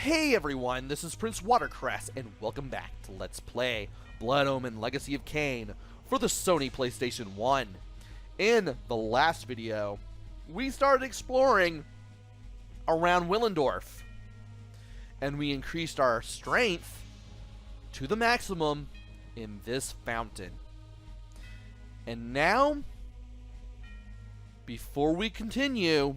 Hey everyone, this is PrinceWatercress, and welcome back to Let's Play Blood Omen Legacy of Kain for the Sony PlayStation 1. In the last video, we started exploring around Willendorf, and we increased our strength to the maximum in this fountain. And now, before we continue,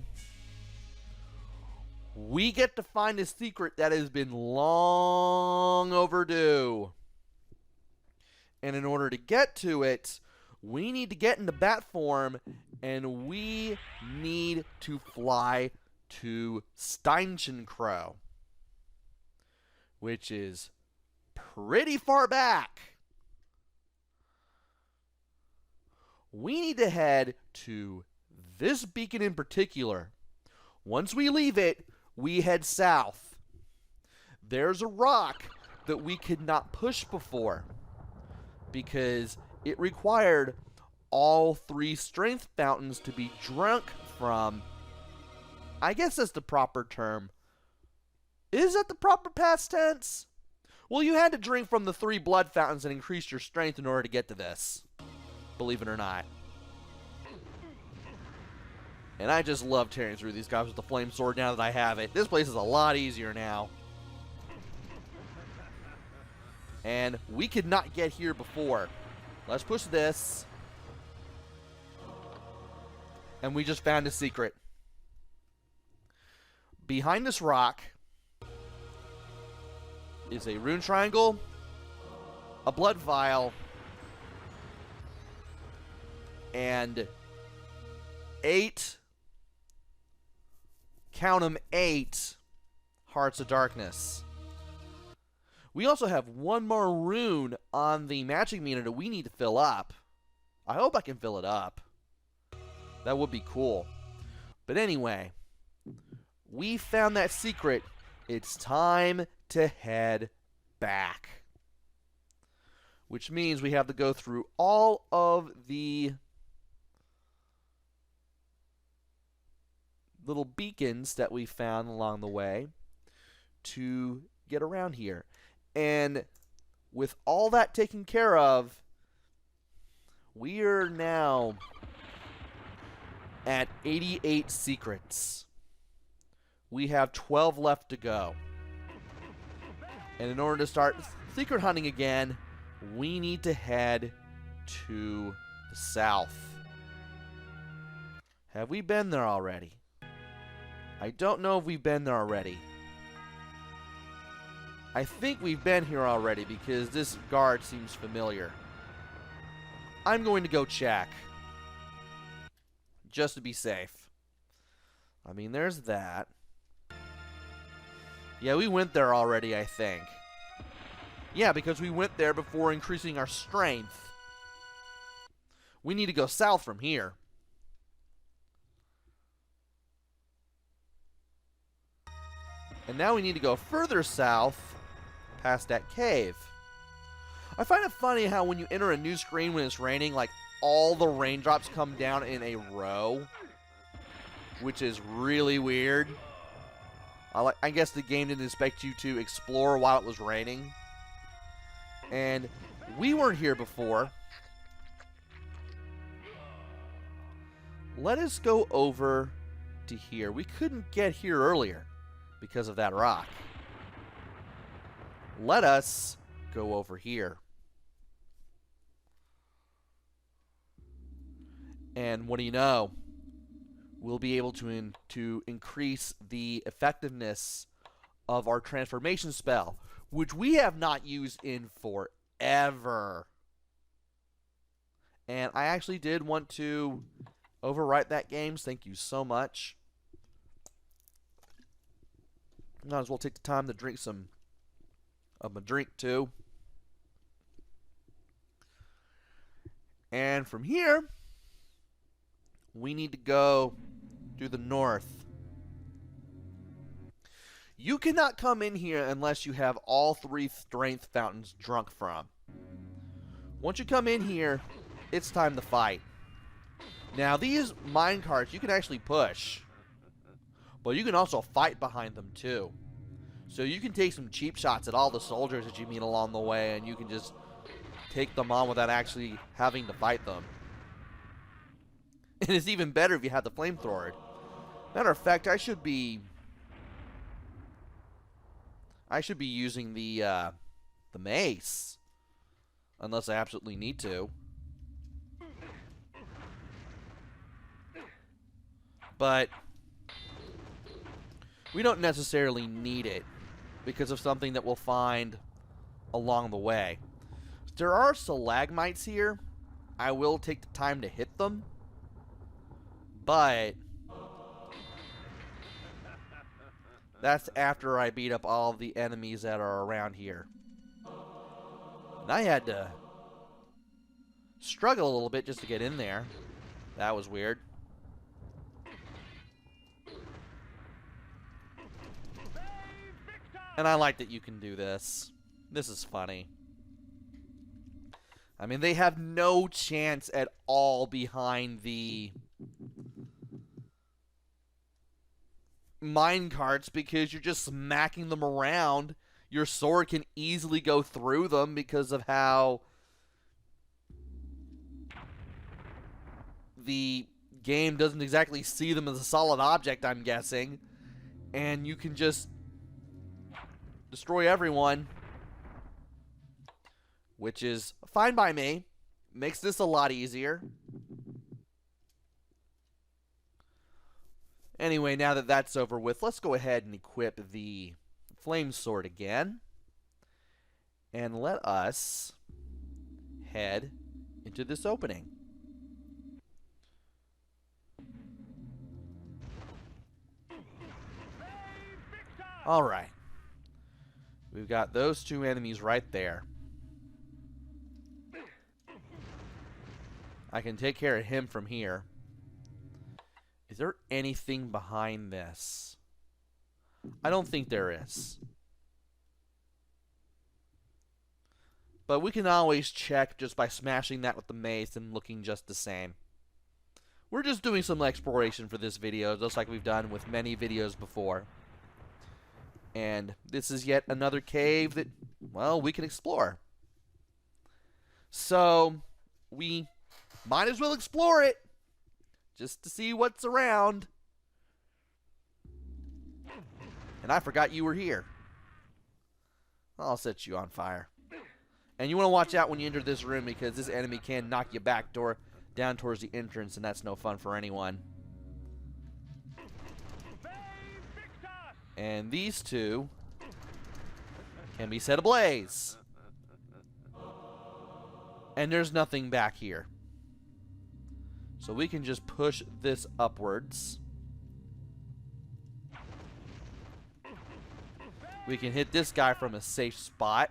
we get to find a secret that has been long overdue. And in order to get to it, we need to get into bat form, and we need to fly to Steinchenkrone, which is pretty far back. We need to head to this beacon in particular. Once we leave it, we head south. There's a rock that we could not push before because it required all 3 strength fountains to be drunk from. I guess that's the proper term. Is that the proper past tense? Well, you had to drink from the 3 blood fountains and increase your strength in order to get to this. Believe it or not. And I just love tearing through these guys with the flame sword now that I have it. This place is a lot easier now. And we could not get here before. Let's push this. And we just found a secret. Behind this rock is a rune triangle, a blood vial, and 8... count them, 8 Hearts of Darkness. We also have one more rune on the magic meter that we need to fill up. I hope I can fill it up. That would be cool. But anyway, we found that secret. It's time to head back. Which means we have to go through all of the little beacons that we found along the way to get around here. And with all that taken care of, we are now at 88 secrets. We have 12 left to go. And in order to start secret hunting again, we need to head to the south. Have we been there already? I don't know if we've been there already. I think we've been here already because this guard seems familiar. I'm going to go check. Just to be safe. I mean, there's that. Yeah, we went there already, I think. Yeah, because we went there before increasing our strength. We need to go south from here. And now we need to go further south, past that cave. I find it funny how when you enter a new screen when it's raining, like, all the raindrops come down in a row. Which is really weird. I guess the game didn't expect you to explore while it was raining. And we weren't here before. Let us go over to here. We couldn't get here earlier because of that rock. Let us go over here. And what do you know? We'll be able to increase the effectiveness of our transformation spell, which we have not used in forever. And I actually did want to overwrite that game. Thank you so much. Might as well take the time to drink some of my drink too. And from here, we need to go through the north. You cannot come in here unless you have all 3 strength fountains drunk from. Once you come in here, it's time to fight. Now, these minecarts you can actually push, but you can also fight behind them too. So you can take some cheap shots at all the soldiers that you meet along the way, and you can just take them on without actually having to fight them. And it's even better if you have the flamethrower. Matter of fact, I should be using the mace, unless I absolutely need to. But we don't necessarily need it because of something that we'll find along the way. There are stalagmites here. I will take the time to hit them, but that's after I beat up all of the enemies that are around here. And I had to struggle a little bit just to get in there. That was weird. And I like that you can do this. This is funny. I mean, they have no chance at all behind the mine carts because you're just smacking them around. Your sword can easily go through them because of how the game doesn't exactly see them as a solid object, I'm guessing. And you can just destroy everyone, which is fine by me. Makes this a lot easier. Anyway, now that that's over with, let's go ahead and equip the flame sword again. And let us head into this opening. Alright. We've got those two enemies right there. I can take care of him from here. Is there anything behind this? I don't think there is. But we can always check just by smashing that with the mace and looking just the same. We're just doing some exploration for this video, just like we've done with many videos before. And this is yet another cave that, well, we can explore. So, we might as well explore it, just to see what's around. And I forgot you were here. I'll set you on fire. And you want to watch out when you enter this room because this enemy can knock you back down towards the entrance, and that's no fun for anyone. And these two can be set ablaze. And there's nothing back here. So we can just push this upwards. We can hit this guy from a safe spot.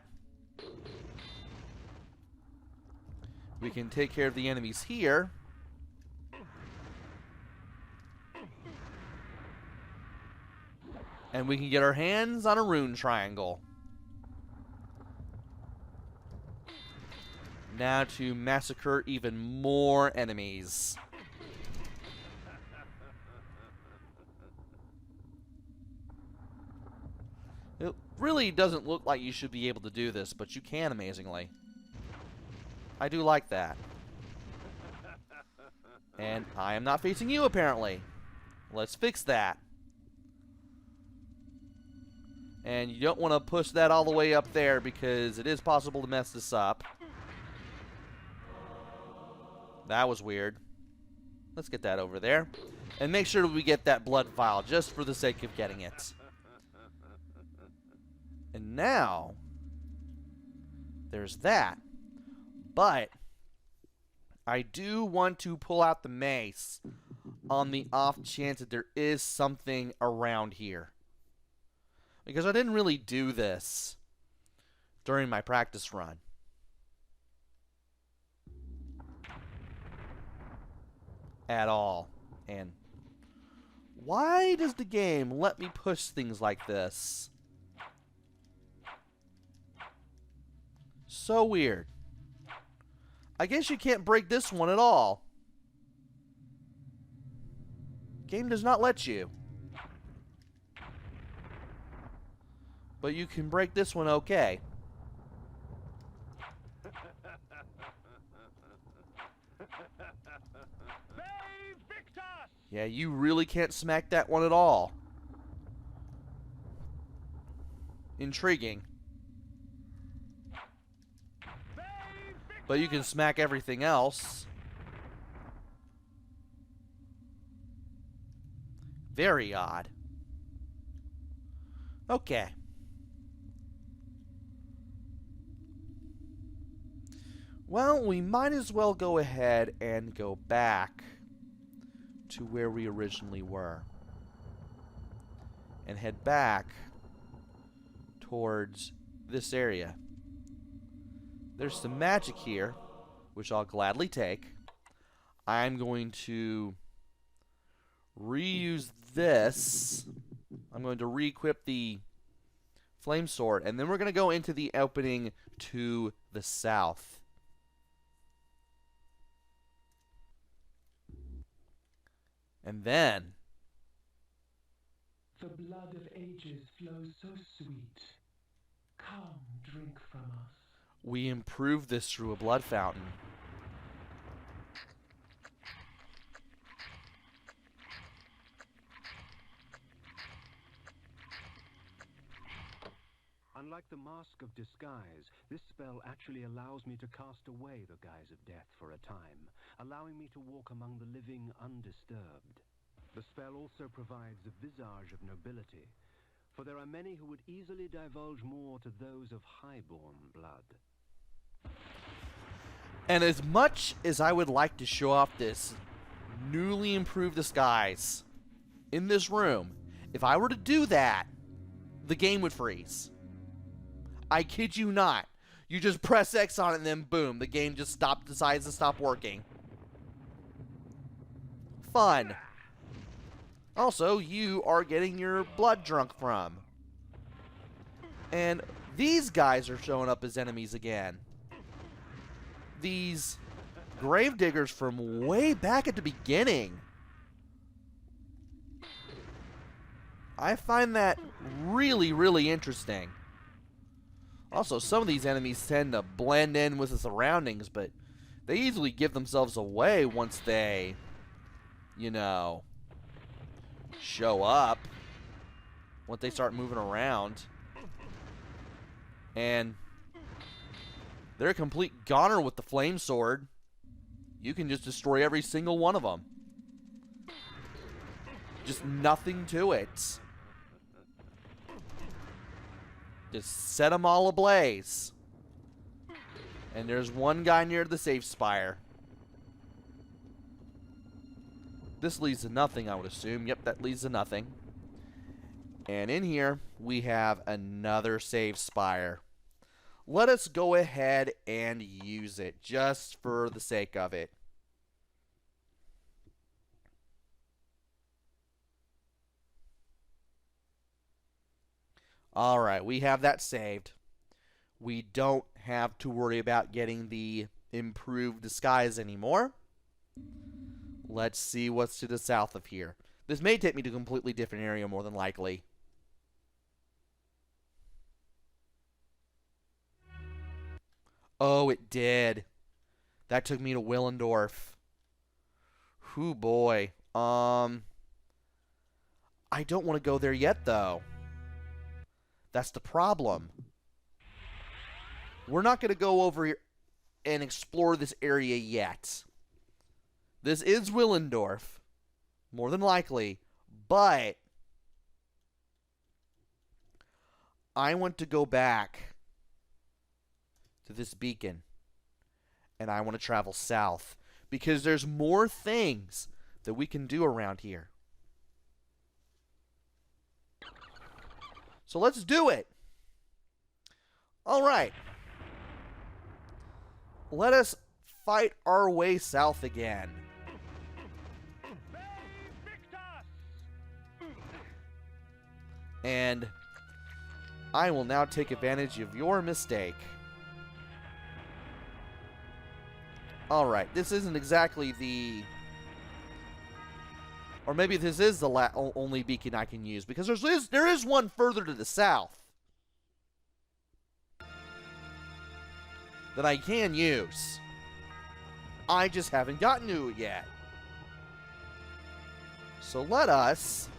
We can take care of the enemies here. And we can get our hands on a rune triangle. Now to massacre even more enemies. It really doesn't look like you should be able to do this, but you can amazingly. I do like that. And I am not facing you, apparently. Let's fix that. And you don't want to push that all the way up there because it is possible to mess this up. That was weird. Let's get that over there. And make sure we get that blood vial just for the sake of getting it. And now, there's that. But I do want to pull out the mace on the off chance that there is something around here. Because I didn't really do this during my practice run. At all. And why does the game let me push things like this? So weird. I guess you can't break this one at all. Game does not let you. But you can break this one okay. Yeah, you really can't smack that one at all. Intriguing. But you can smack everything else. Very odd. Okay. Well, we might as well go ahead and go back to where we originally were. And head back towards this area. There's some magic here, which I'll gladly take. I'm going to reuse this. I'm going to re-equip the flame sword, and then we're going to go into the opening to the south. And then the blood of ages flows so sweet. Come, drink from us. We improve this through a blood fountain. Unlike the Mask of Disguise, this spell actually allows me to cast away the guise of death for a time, allowing me to walk among the living undisturbed. The spell also provides a visage of nobility, for there are many who would easily divulge more to those of highborn blood. And as much as I would like to show off this newly improved disguise in this room, if I were to do that, the game would freeze. I kid you not. You just press X on it and then boom, the game just decides to stop working. Fun. Also, you are getting your blood drunk from. And these guys are showing up as enemies again. These gravediggers from way back at the beginning. I find that really, really interesting. Also, some of these enemies tend to blend in with the surroundings, but they easily give themselves away once they, you know, show up. Once they start moving around. And they're a complete goner with the flame sword. You can just destroy every single one of them. Just nothing to it. Just set them all ablaze. And there's one guy near the safe spire. This leads to nothing, I would assume. Yep, that leads to nothing. And in here, we have another save spire. Let us go ahead and use it, just for the sake of it. Alright, we have that saved. We don't have to worry about getting the improved disguise anymore. Let's see what's to the south of here. This may take me to a completely different area, more than likely. Oh, it did. That took me to Willendorf. Whew, boy. I don't want to go there yet, though. That's the problem. We're not going to go over here and explore this area yet. This is Willendorf, more than likely, but I want to go back to this beacon, and I want to travel south, because there's more things that we can do around here. So let's do it. All right. Let us fight our way south again. And I will now take advantage of your mistake. Alright, this isn't exactly the... Or maybe this is the only beacon I can use, because there is one further to the south. that I can use. I just haven't gotten to it yet. So let us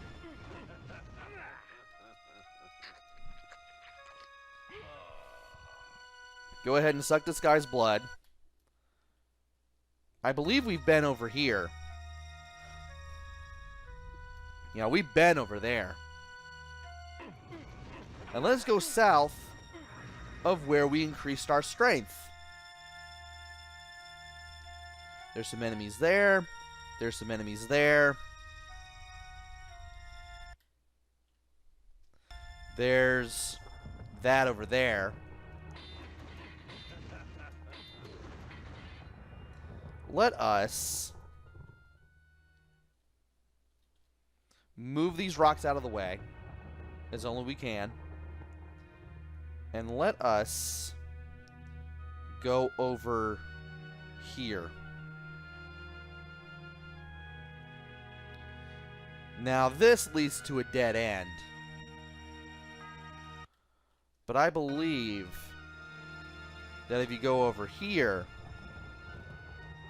go ahead and suck this guy's blood. I believe we've been over here. Yeah, we've been over there. And let's go south of where we increased our strength. There's some enemies there. There's some enemies there. There's that over there. Let us move these rocks out of the way as only we can. And let us go over here. Now this leads to a dead end. But I believe that if you go over here,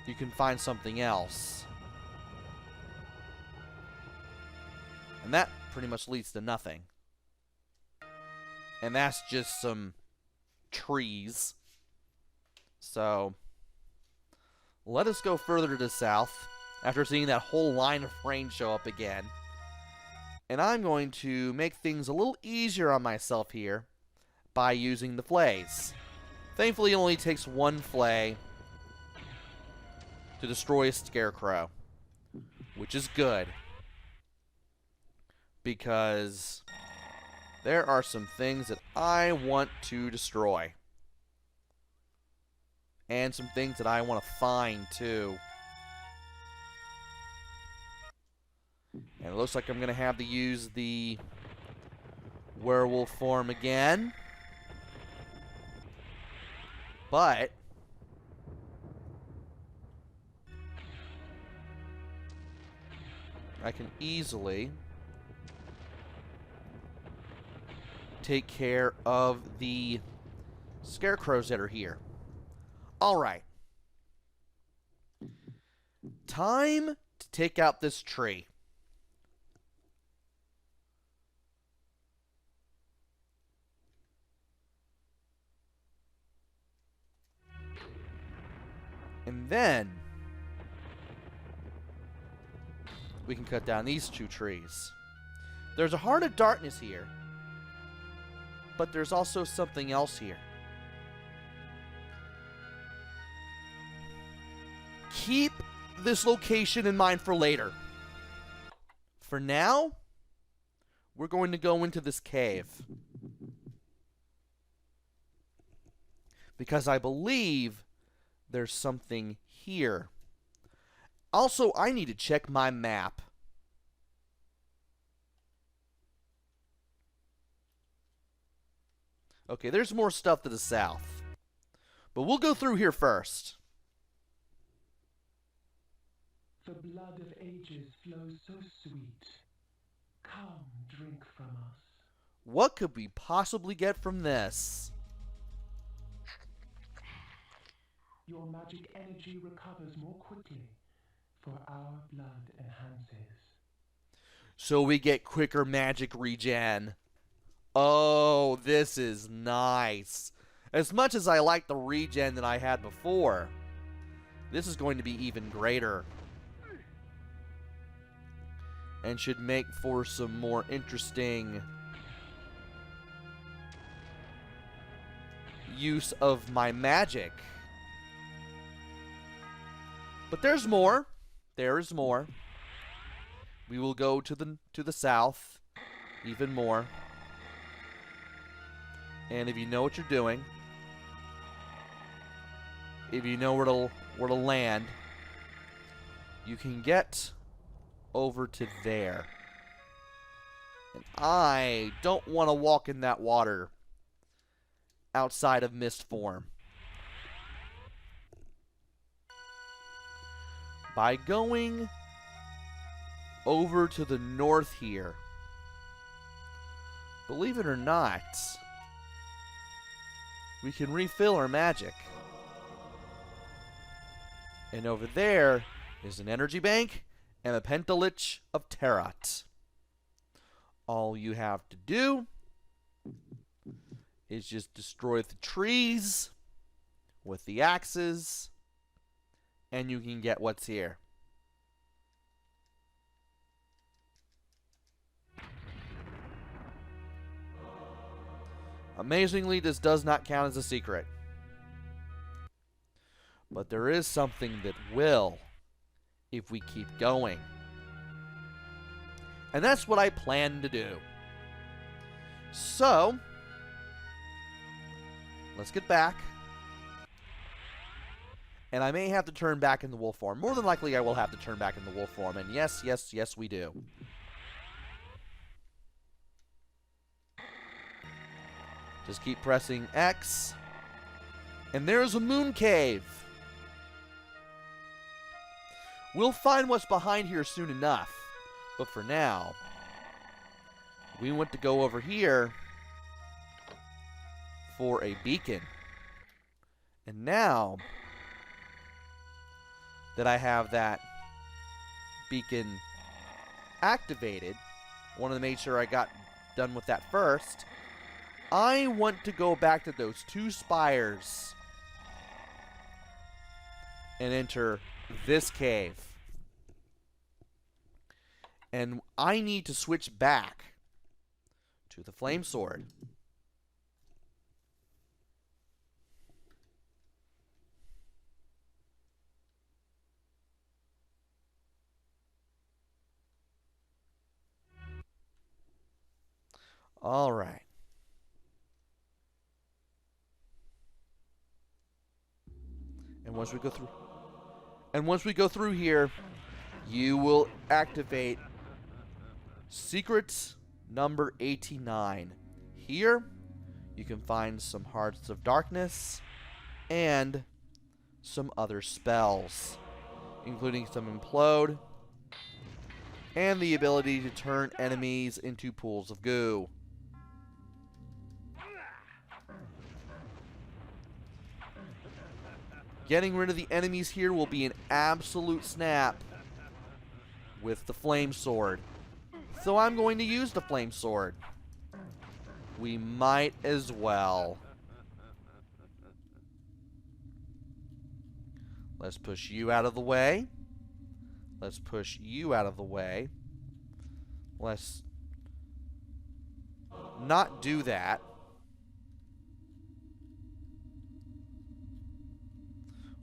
you can find something else. And that pretty much leads to nothing. And that's just some trees. So, let us go further to the south after seeing that whole line of rain show up again. And I'm going to make things a little easier on myself here by using the flays. Thankfully, it only takes one flay to destroy a scarecrow, which is good, because there are some things that I want to destroy, and some things that I want to find too. And it looks like I'm going to have to use the werewolf form again. But I can easily take care of the scarecrows that are here. Alright. Time to take out this tree. And then we can cut down these two trees. There's a heart of darkness here, but there's also something else here. Keep this location in mind for later. For now, we're going to go into this cave, because I believe there's something here. Also, I need to check my map. Okay, there's more stuff to the south, but we'll go through here first. The blood of ages flows so sweet. Come, drink from us. What could we possibly get from this? Your magic energy recovers more quickly, for our blood enhances. So we get quicker magic regen. Oh, this is nice. As much as I like the regen that I had before, this is going to be even greater. And should make for some more interesting use of my magic. But there's more. There is more. We will go to the south even more. And if you know what you're doing, if you know where to land, you can get over to there. And I don't want to walk in that water outside of mist form. By going over to the north here, believe it or not, we can refill our magic. And over there is an energy bank and a pentalich of Terrat. All you have to do is just destroy the trees with the axes, and you can get what's here. Amazingly, this does not count as a secret. But there is something that will, if we keep going. And that's what I plan to do. So, let's get back. And I may have to turn back in the wolf form. More than likely, I will have to turn back in the wolf form. And yes, yes, yes, we do. Just keep pressing X. And there's a moon cave. We'll find what's behind here soon enough. But for now, we want to go over here for a beacon. And now that I have that beacon activated, wanted to make sure I got done with that first. I want to go back to those 2 spires and enter this cave. And I need to switch back to the flame sword. All right. And once we go through here, you will activate secret number 89. Here, you can find some Hearts of Darkness and some other spells, including some Implode and the ability to turn enemies into pools of goo. Getting rid of the enemies here will be an absolute snap with the flame sword. So I'm going to use the flame sword. We might as well. Let's push you out of the way. Let's push you out of the way. Let's not do that.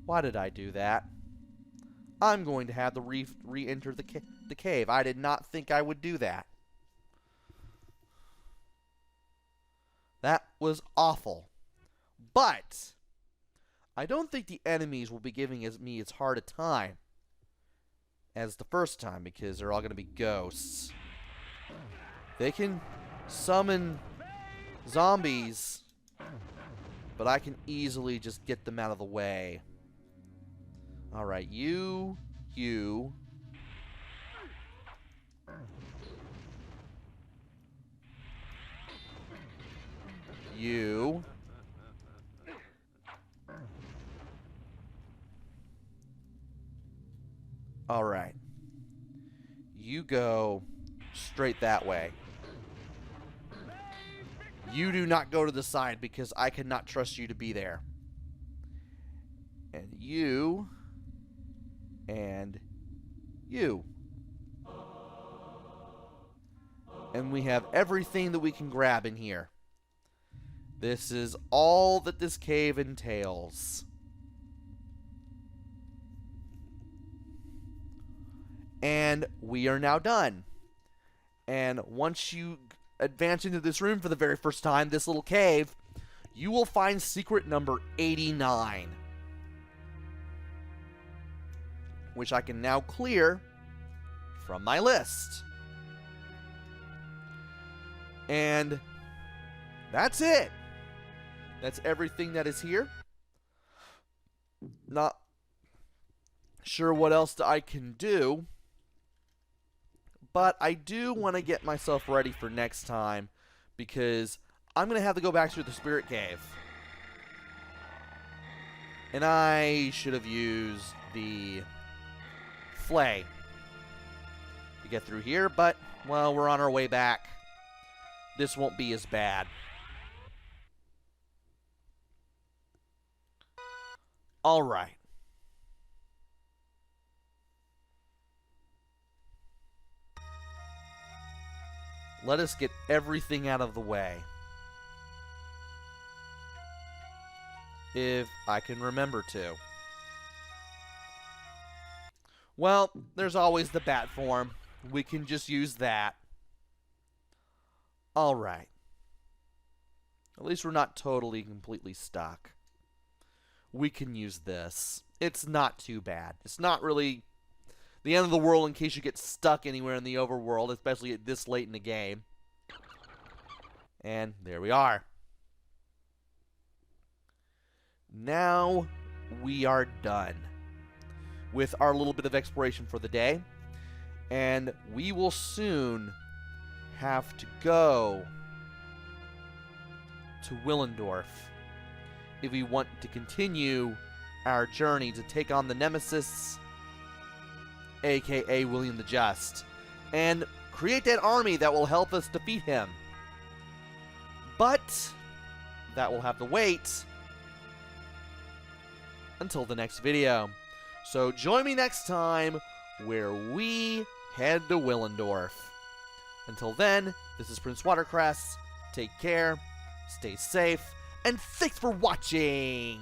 Why did I do that? I'm going to have to re-enter the cave. I did not think I would do that. That was awful. But I don't think the enemies will be giving me as hard a time as the first time, because they're all going to be ghosts. They can summon zombies, but I can easily just get them out of the way. Alright, you. Alright. You go straight that way. You do not go to the side, because I cannot trust you to be there. And you. And you. And we have everything that we can grab in here. This is all that this cave entails. And we are now done. And once you advance into this room for the very first time, this little cave, you will find secret number 89. Which I can now clear from my list. And that's it. That's everything that is here. Not sure what else I can do, but I do want to get myself ready for next time, because I'm going to have to go back to the Spirit Cave. And I should have used the Flay to get through here, but, well, we're on our way back. This won't be as bad. All right. Let us get everything out of the way. If I can remember to. Well, there's always the bat form. We can just use that. Alright. At least we're not totally, completely stuck. We can use this. It's not too bad. It's not really the end of the world in case you get stuck anywhere in the overworld, especially at this late in the game. And there we are. Now we are done with our little bit of exploration for the day. And we will soon have to go to Willendorf if we want to continue our journey to take on the Nemesis, aka William the Just, and create that army that will help us defeat him. But that will have to wait until the next video. So join me next time where we head to Willendorf. Until then, this is PrinceWatercress. Take care, stay safe, and thanks for watching!